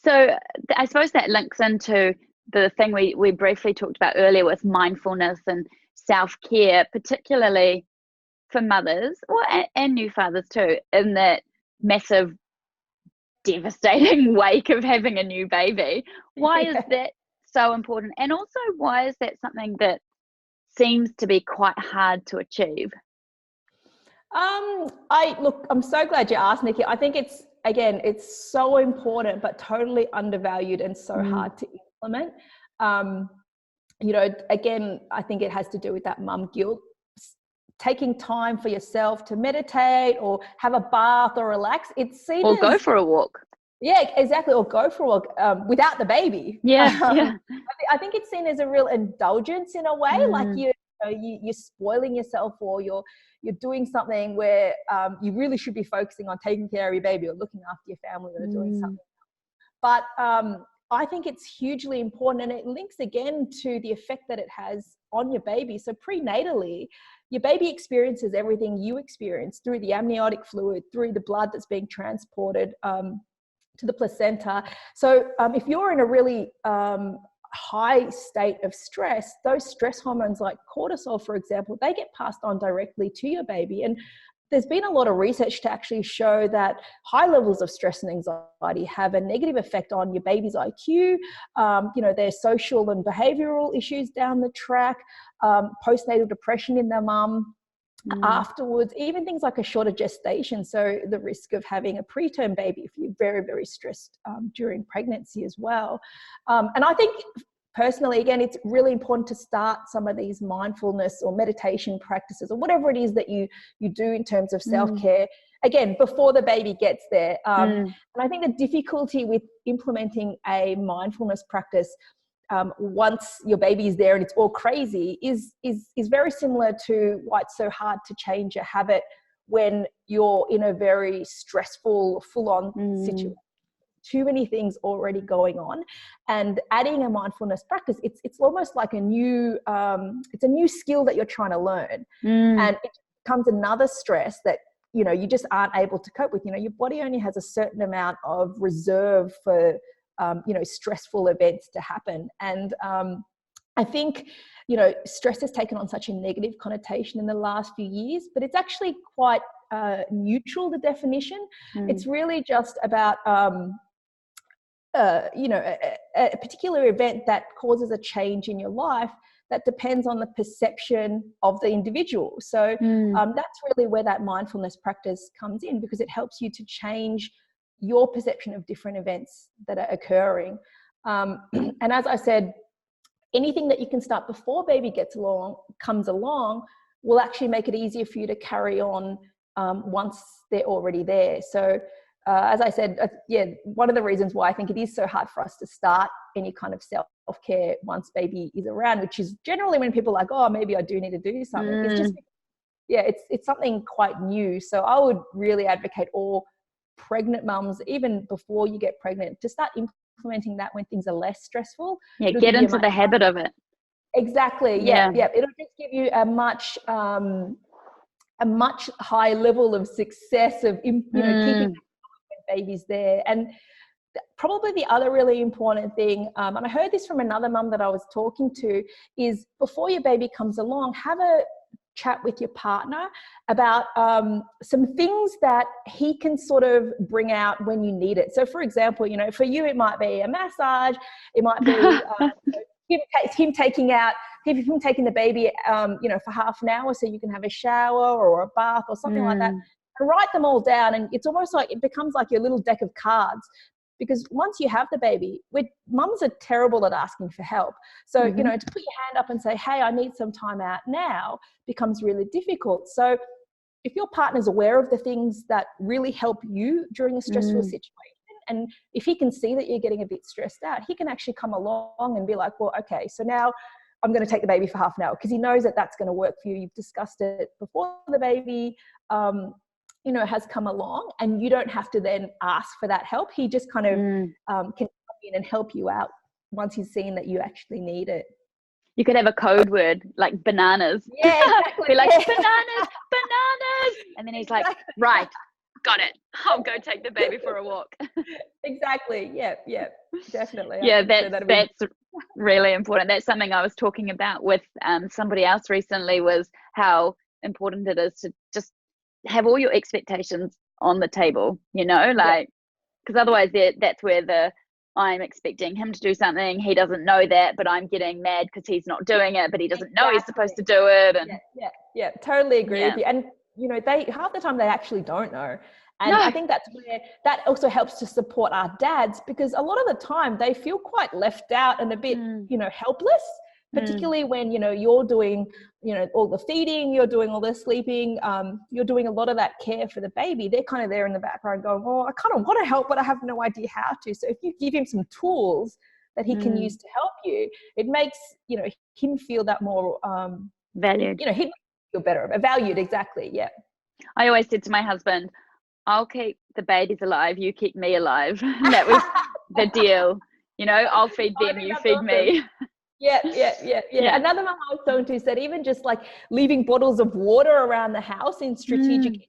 So I suppose that links into the thing we briefly talked about earlier with mindfulness and self-care, particularly for mothers and new fathers too, in that massive, devastating wake of having a new baby. Why is that so important? And also, why is that something that seems to be quite hard to achieve? I'm so glad you asked, Nicky. I think it's so important, but totally undervalued and so hard to implement. Again, I think it has to do with that mum guilt. Taking time for yourself to meditate or have a bath or relax. It's seen or go for a walk. Yeah, exactly. Or go for a walk without the baby. Yeah. I think it's seen as a real indulgence in a way, like you're spoiling yourself, or you're doing something where you really should be focusing on taking care of your baby or looking after your family or doing something else. But I think it's hugely important, and it links again to the effect that it has on your baby. So prenatally, your baby experiences everything you experience through the amniotic fluid, through the blood that's being transported to the placenta. So if you're in a really high state of stress, those stress hormones like cortisol, for example, they get passed on directly to your baby. And there's been a lot of research to actually show that high levels of stress and anxiety have a negative effect on your baby's IQ, their social and behavioral issues down the track, postnatal depression in their mum. Afterwards, even things like a shorter gestation, so the risk of having a preterm baby if you're very, very stressed during pregnancy as well. And I think personally, again, it's really important to start some of these mindfulness or meditation practices or whatever it is that you do in terms of self-care, again, before the baby gets there. And I think the difficulty with implementing a mindfulness practice once your baby is there and it's all crazy is very similar to why it's so hard to change a habit when you're in a very stressful, full-on situation. Too many things already going on, and adding a mindfulness practice, it's almost like a new skill that you're trying to learn, and it becomes another stress that you just aren't able to cope with. Your body only has a certain amount of reserve for stressful events to happen. And I think, stress has taken on such a negative connotation in the last few years, but it's actually quite neutral, the definition. It's really just about, a particular event that causes a change in your life that depends on the perception of the individual. So that's really where that mindfulness practice comes in, because it helps you to change your perception of different events that are occurring. And as I said, anything that you can start before baby comes along will actually make it easier for you to carry on once they're already there. So as I said, one of the reasons why I think it is so hard for us to start any kind of self-care once baby is around, which is generally when people are like, oh, maybe I do need to do something. It's just, it's something quite new. So I would really advocate all pregnant mums, even before you get pregnant, to start implementing that when things are less stressful. Get into the habit of it. Exactly. Yeah. It'll just give you a much higher level of success of keeping babies there. And probably the other really important thing, and I heard this from another mum that I was talking to, is before your baby comes along, have a chat with your partner about some things that he can sort of bring out when you need it. So for example, for you it might be a massage, it might be him taking the baby for half an hour so you can have a shower or a bath or something like that, and write them all down. And it's almost like it becomes like your little deck of cards, because once you have the baby, mums are terrible at asking for help. So, to put your hand up and say, hey, I need some time out now, becomes really difficult. So if your partner's aware of the things that really help you during a stressful situation, and if he can see that you're getting a bit stressed out, he can actually come along and be like, well, okay, so now I'm going to take the baby for half an hour, because he knows that that's going to work for you. You've discussed it before the baby has come along, and you don't have to then ask for that help. He just kind of can come in and help you out once he's seen that you actually need it. You could have a code word like bananas. Yeah, exactly. Be like, bananas. And then he's like, right, got it. I'll go take the baby for a walk. Exactly. Yeah, definitely. Yeah, So that's really important. That's something I was talking about with somebody else recently, was how important it is to just have all your expectations on the table, like, because otherwise that's where I'm expecting him to do something, he doesn't know that, but I'm getting mad because he's not doing it, but he doesn't know he's supposed to do it. And yeah, totally agree with you. And they half the time they actually don't know. And I think that's where that also helps to support our dads, because a lot of the time they feel quite left out and a bit, helpless, particularly when, you're doing, all the feeding, you're doing all the sleeping, you're doing a lot of that care for the baby. They're kind of there in the background going, oh, I kind of want to help, but I have no idea how to. So if you give him some tools that he can use to help you, it makes, him feel that more valued. He'd feel better, valued. Exactly. Yeah. I always said to my husband, I'll keep the babies alive, you keep me alive. That was the deal. I'll feed them, you feed me. Yeah. Another mum I was talking to said even just like leaving bottles of water around the house in strategic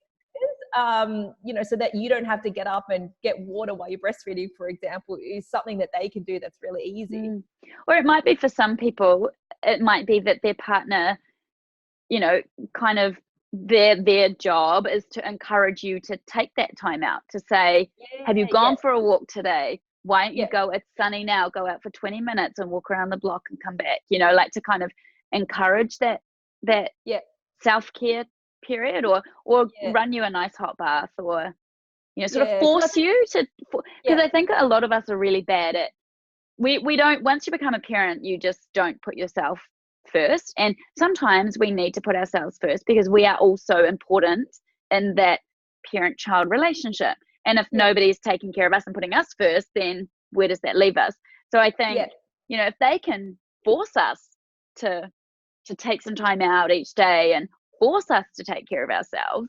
areas, so that you don't have to get up and get water while you're breastfeeding, for example, is something that they can do that's really easy. Or it might be, for some people, it might be that their partner, kind of their job is to encourage you to take that time out, to say, have you gone for a walk today? Why don't you go, it's sunny now, go out for 20 minutes and walk around the block and come back, like to kind of encourage that self-care period, or run you a nice hot bath, or sort of force you to, because I think a lot of us are really bad at, we don't, once you become a parent, you just don't put yourself first. And sometimes we need to put ourselves first because we are also important in that parent-child relationship. And if nobody's taking care of us and putting us first, then where does that leave us? So I think, if they can force us to take some time out each day and force us to take care of ourselves,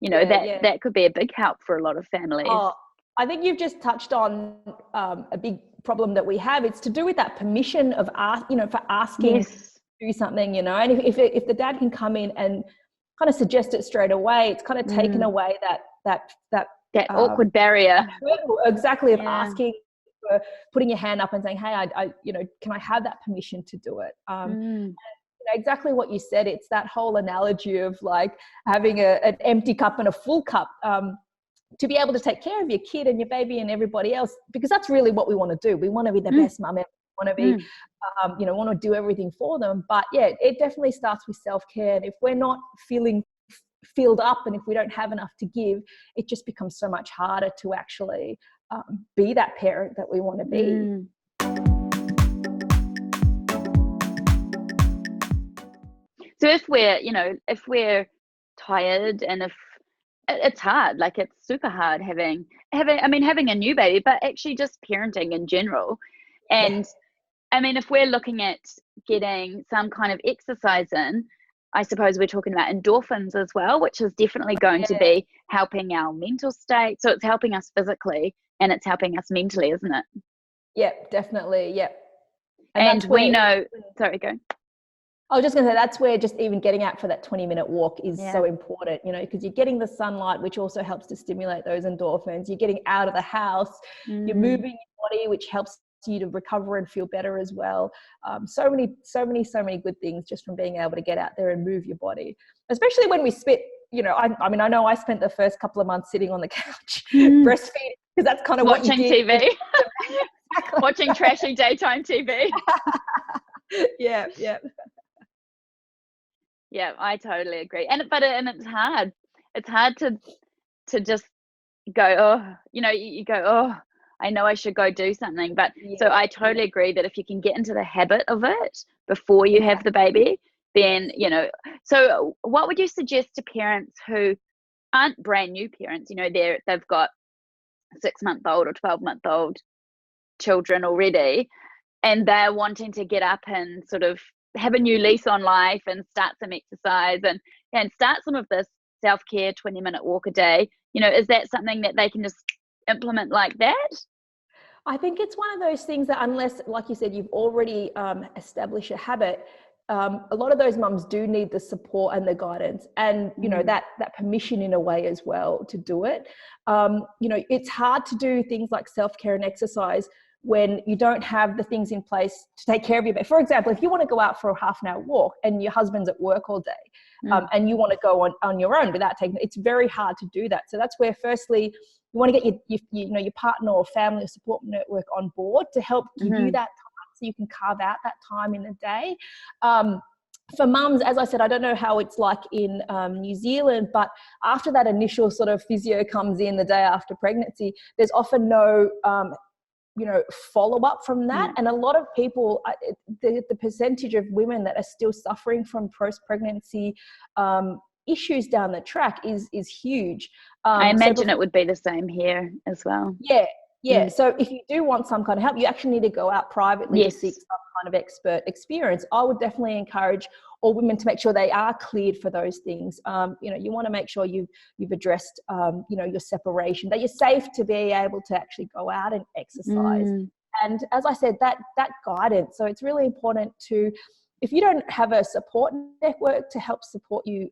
that could be a big help for a lot of families. Oh, I think you've just touched on a big problem that we have. It's to do with that permission of for asking to do something, and if the dad can come in and kind of suggest it straight away, it's kind of taken away that awkward barrier. Exactly, of asking, for putting your hand up and saying, hey, I can I have that permission to do it? Exactly what you said. It's that whole analogy of like having an empty cup and a full cup, to be able to take care of your kid and your baby and everybody else, because that's really what we want to do. We want to be the best mum ever. We want to be, want to do everything for them. But it definitely starts with self-care. And if we're not feeling filled up and if we don't have enough to give, it just becomes so much harder to actually be that parent that we want to be. So if we're tired, and if it's hard, like it's super hard having a new baby, but actually just parenting in general. And if we're looking at getting some kind of exercise in, I suppose we're talking about endorphins as well, which is definitely going to be helping our mental state. So it's helping us physically and it's helping us mentally, isn't it? Yeah, definitely. Yeah. And we know, sorry, go. I was just going to say, that's where just even getting out for that 20-minute walk is so important, because you're getting the sunlight, which also helps to stimulate those endorphins. You're getting out of the house, you're moving your body, which helps you to recover and feel better as well. So many good things just from being able to get out there and move your body, especially when we spit. I know I spent the first couple of months sitting on the couch breastfeeding, because that's kind of watching what you TV, watching trashy daytime TV. Yeah. Yeah, I totally agree. And it's hard. It's hard to just go, you go, oh, I know I should go do something. But so I totally agree that if you can get into the habit of it before you have the baby, then, so what would you suggest to parents who aren't brand new parents, they've got 6-month-old or 12-month-old children already, and they're wanting to get up and sort of have a new lease on life and start some exercise and start some of this self-care 20-minute walk a day, is that something that they can just implement like that? I think it's one of those things that, unless, like you said, you've already established a habit, a lot of those mums do need the support and the guidance, and you know, that permission in a way as well to do it. You know, it's hard to do things like self-care and exercise when you don't have the things in place to take care of your baby. For example, if you want to go out for a half an hour walk and your husband's at work all day, and you want to go on your own without taking, it's very hard to do that. So that's where firstly you want to get your partner or family or support network on board to help give you that time, so you can carve out that time in the day. For mums, as I said, I don't know how it's like in New Zealand, but after that initial sort of physio comes in the day after pregnancy, there's often no follow-up from that. And a lot of people, the percentage of women that are still suffering from post-pregnancy issues down the track is huge. I imagine it would be the same here as well. Yeah. So if you do want some kind of help, you actually need to go out privately to seek some kind of expert experience. I would definitely encourage all women to make sure they are cleared for those things. You want to make sure you've addressed, your separation, that you're safe to be able to actually go out and exercise. And as I said, that guidance. So it's really important to, if you don't have a support network to help support you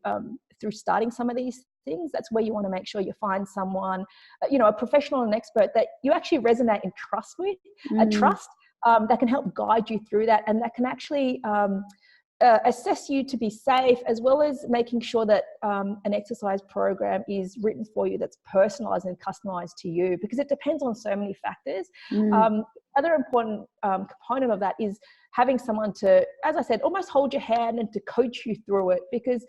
through starting some of these things, that's where you want to make sure you find someone, a professional and expert that you actually resonate and trust with, that can help guide you through that, and that can actually assess you to be safe, as well as making sure that an exercise program is written for you that's personalized and customized to you, because it depends on so many factors. Other important component of that is having someone to, as I said, almost hold your hand and to coach you through it, because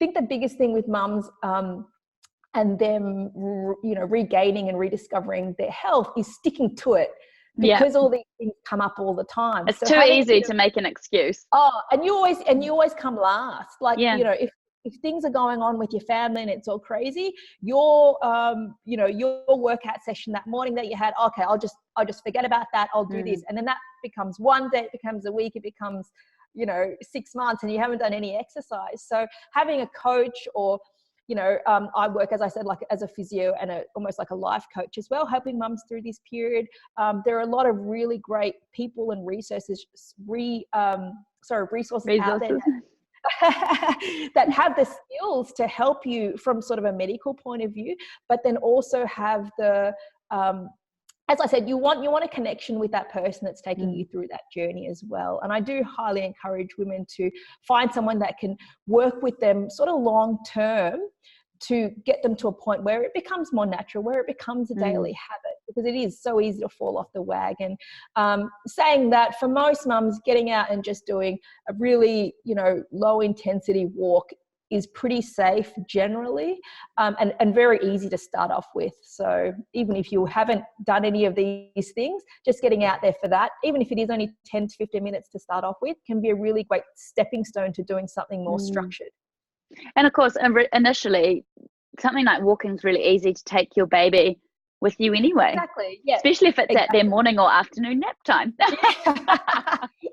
I think the biggest thing with mums and them, regaining and rediscovering their health is sticking to it, because all these things come up all the time. It's too easy to make an excuse. And you always come last. Like, if things are going on with your family and it's all crazy, your workout session that morning that you had, okay, I'll just forget about that. I'll do this. And then that becomes one day, it becomes a week, it becomes 6 months, and you haven't done any exercise. So having a coach, or I work, as I said, like as a physio and almost like a life coach as well, helping mums through this period. There are a lot of really great people and resources out there that have the skills to help you from sort of a medical point of view, but then also have the as I said, you want a connection with that person that's taking you through that journey as well. And I do highly encourage women to find someone that can work with them sort of long term to get them to a point where it becomes more natural, where it becomes a daily habit, because it is so easy to fall off the wagon. Saying that, for most mums, getting out and just doing a really, low intensity walk is pretty safe generally, and very easy to start off with. So even if you haven't done any of these things, just getting out there for that, even if it is only 10 to 15 minutes to start off with, can be a really great stepping stone to doing something more structured. And of course, initially, something like walking is really easy to take your baby with you anyway. Exactly. Yeah. Especially if it's at their morning or afternoon nap time.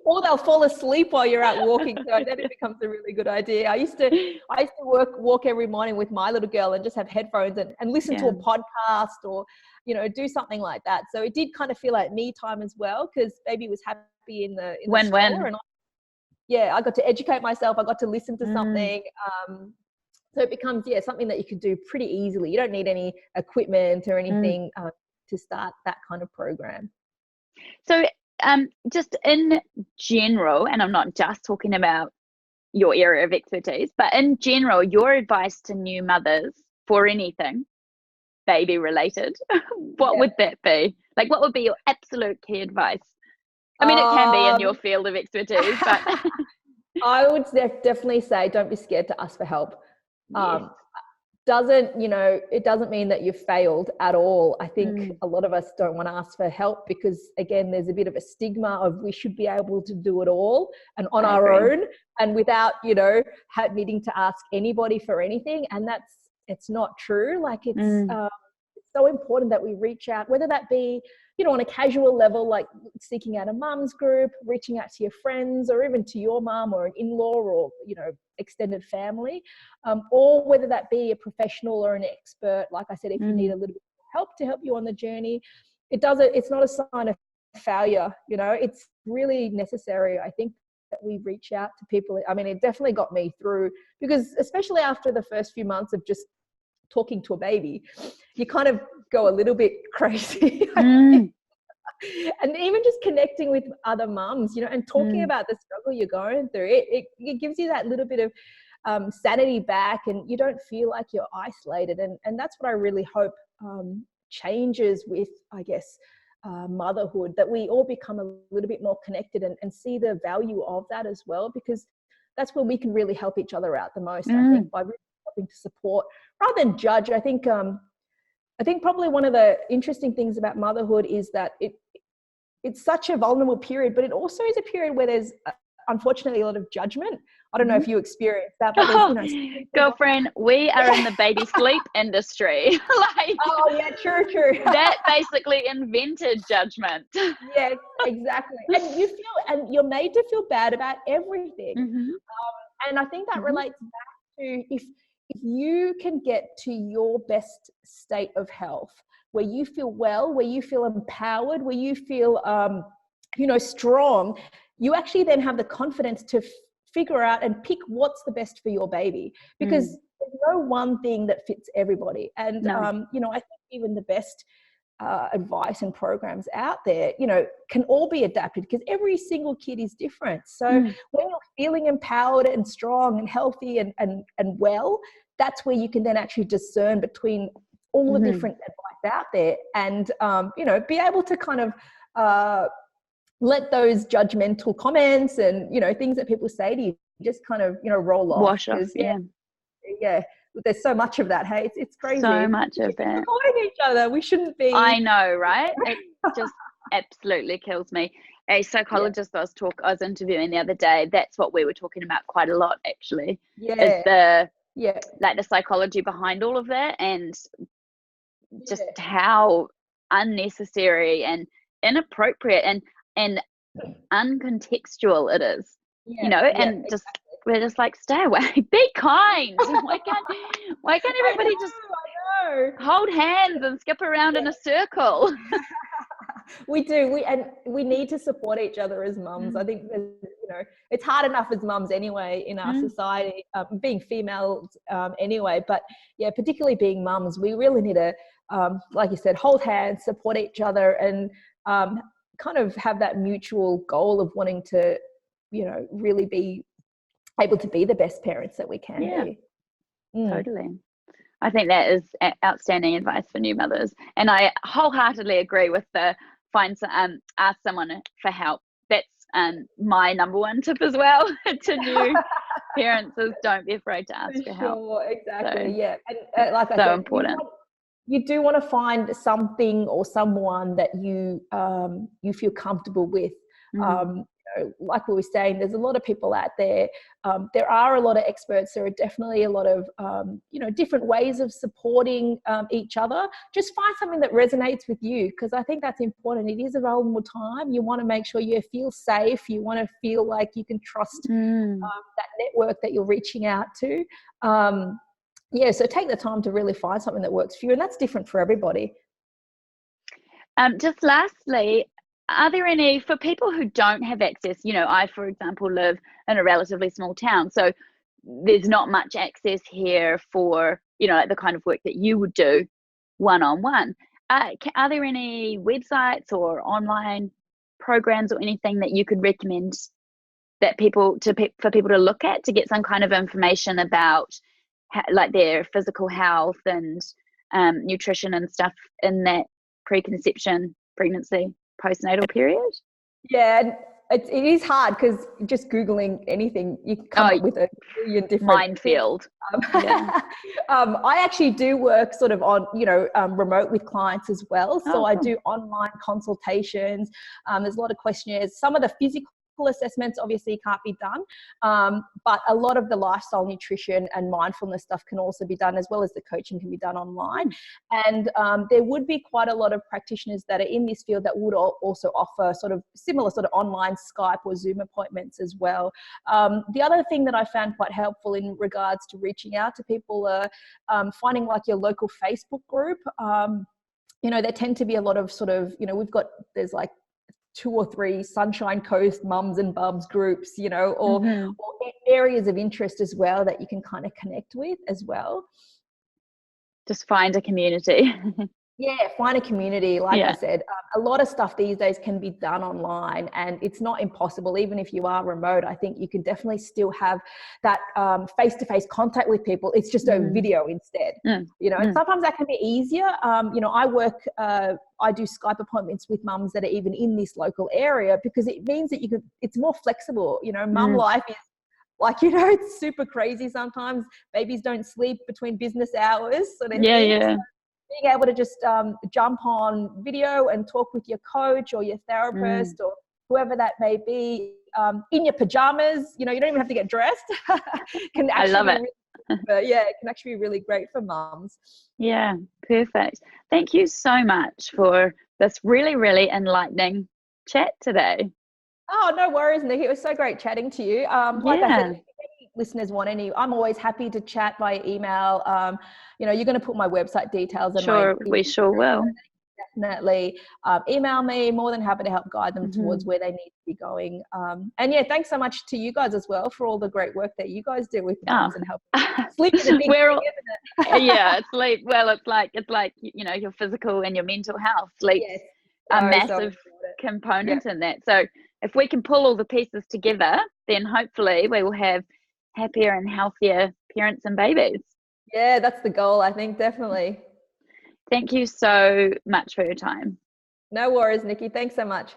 Or they'll fall asleep while you're out walking. So then it becomes a really good idea. I used to walk every morning with my little girl and just have headphones and listen to a podcast, or, do something like that. So it did kind of feel like me time as well, because baby was happy in the stroller, and I got to educate myself. I got to listen to something. So it becomes, something that you could do pretty easily. You don't need any equipment or anything to start that kind of program. So just in general, and I'm not just talking about your area of expertise, but in general, your advice to new mothers for anything baby related, what would that be? Like, what would be your absolute key advice? I mean, it can be in your field of expertise, but I would definitely say, don't be scared to ask for help. Yes. It doesn't mean that you've failed at all. I think a lot of us don't want to ask for help because, again, there's a bit of a stigma of we should be able to do it all and on our own, and without, needing to ask anybody for anything. And it's not true. Like, it's so important that we reach out, whether that be, on a casual level, like seeking out a mum's group, reaching out to your friends, or even to your mum or an in-law, or, extended family, or whether that be a professional or an expert. Like I said, if you need a little bit of help to help you on the journey, it's not a sign of failure. It's really necessary, I think, we reach out to people. I mean, it definitely got me through, because especially after the first few months of just talking to a baby, you kind of go a little bit crazy. And even just connecting with other mums, and talking about the struggle you're going through, it gives you that little bit of sanity back, and you don't feel like you're isolated. And that's what I really hope changes with, I guess, motherhood, that we all become a little bit more connected and see the value of that as well, because that's where we can really help each other out the most. I think by really helping to support rather than judge. I think probably one of the interesting things about motherhood is that it's such a vulnerable period, but it also is a period where there's unfortunately a lot of judgment. I don't know if you experienced that, but girlfriend, we are in the baby sleep industry. Oh yeah, true. That basically invented judgment. Yes, exactly. And you're made to feel bad about everything. And I think that relates back to if you can get to your best state of health, where you feel well, where you feel empowered, where you feel, strong, you actually then have the confidence to figure out and pick what's the best for your baby, because there's no one thing that fits everybody. And, I think even the best advice and programs out there, can all be adapted, because every single kid is different. So when you're feeling empowered and strong and healthy and well, that's where you can then actually discern between all the different advice out there, and be able to kind of let those judgmental comments and things that people say to you just kind of roll off. Wash off. Yeah, there's so much of that. Hey, it's crazy. So much of that. Supporting each other. We shouldn't be. I know, right? It just absolutely kills me. A psychologist I was interviewing the other day, that's what we were talking about quite a lot, actually. Is the psychology behind all of that, and just how unnecessary and inappropriate and uncontextual it is. Just we're just like, stay away, be kind. Why can't everybody just hold hands and skip around in a circle? We do. We need to support each other as mums. I think it's hard enough as mums anyway in our society, being females anyway. But particularly being mums, we really need to, like you said, hold hands, support each other, and kind of have that mutual goal of wanting to, really be able to be the best parents that we can be. Totally. I think that is outstanding advice for new mothers, and I wholeheartedly agree with the ask someone for help. That's my number one tip as well to new parents, is don't be afraid to ask for help. Exactly. And like I said, important. You do want to find something or someone that you feel comfortable with. Like we were saying, there's a lot of people out there. There are a lot of experts. There are definitely a lot of, different ways of supporting each other. Just find something that resonates with you, because I think that's important. It is a vulnerable time. You want to make sure you feel safe. You want to feel like you can trust that network that you're reaching out to. So take the time to really find something that works for you, and that's different for everybody. Just lastly, are there any, for people who don't have access, I, for example, live in a relatively small town, so there's not much access here for, the kind of work that you would do one-on-one. Are there any websites or online programs or anything that you could recommend that for people to look at to get some kind of information about their physical health and nutrition and stuff in that preconception, pregnancy, postnatal period? Yeah, it is hard, because just Googling anything, you come up with a million different minefield. I actually do work sort of on, remote with clients as well. So I do online consultations. There's a lot of questionnaires. Some of the physical assessments obviously can't be done, but a lot of the lifestyle, nutrition and mindfulness stuff can also be done, as well as the coaching can be done online. And there would be quite a lot of practitioners that are in this field that would also offer sort of similar sort of online Skype or Zoom appointments as well. The other thing that I found quite helpful in regards to reaching out to people are finding like your local Facebook group. There tend to be a lot of sort of, there's like 2 or 3 Sunshine Coast mums and bubs groups, you know, or areas of interest as well that you can kind of connect with as well. Just find a community. Yeah, find a community. Like I said, a lot of stuff these days can be done online, and it's not impossible. Even if you are remote, I think you can definitely still have that face-to-face contact with people. It's just a video instead, you know, and sometimes that can be easier. You know, I do Skype appointments with mums that are even in this local area, because it means that it's more flexible. You know, mum life is, like, you know, it's super crazy sometimes. Babies don't sleep between business hours. Sort of thing. So being able to just jump on video and talk with your coach or your therapist or whoever that may be, in your pajamas, you know, you don't even have to get dressed. Can actually, I love it. It can actually be really great for mums. Yeah, perfect. Thank you so much for this really, really enlightening chat today. Oh, no worries, Nicky. It was so great chatting to you. Like I said, if any listeners want I'm always happy to chat via email. You know, you're going to put my website details. Sure, we sure will. Definitely email me. More than happy to help guide them towards where they need to be going. And yeah, thanks so much to you guys as well for all the great work that you guys do with mums and helping. Sleep is a big thing, isn't it? Yeah, sleep. Well, it's like you know, your physical and your mental health. Sleep's a massive component in that. So if we can pull all the pieces together, then hopefully we will have happier and healthier parents and babies. Yeah, that's the goal, I think, definitely. Thank you so much for your time. No worries, Nicky. Thanks so much.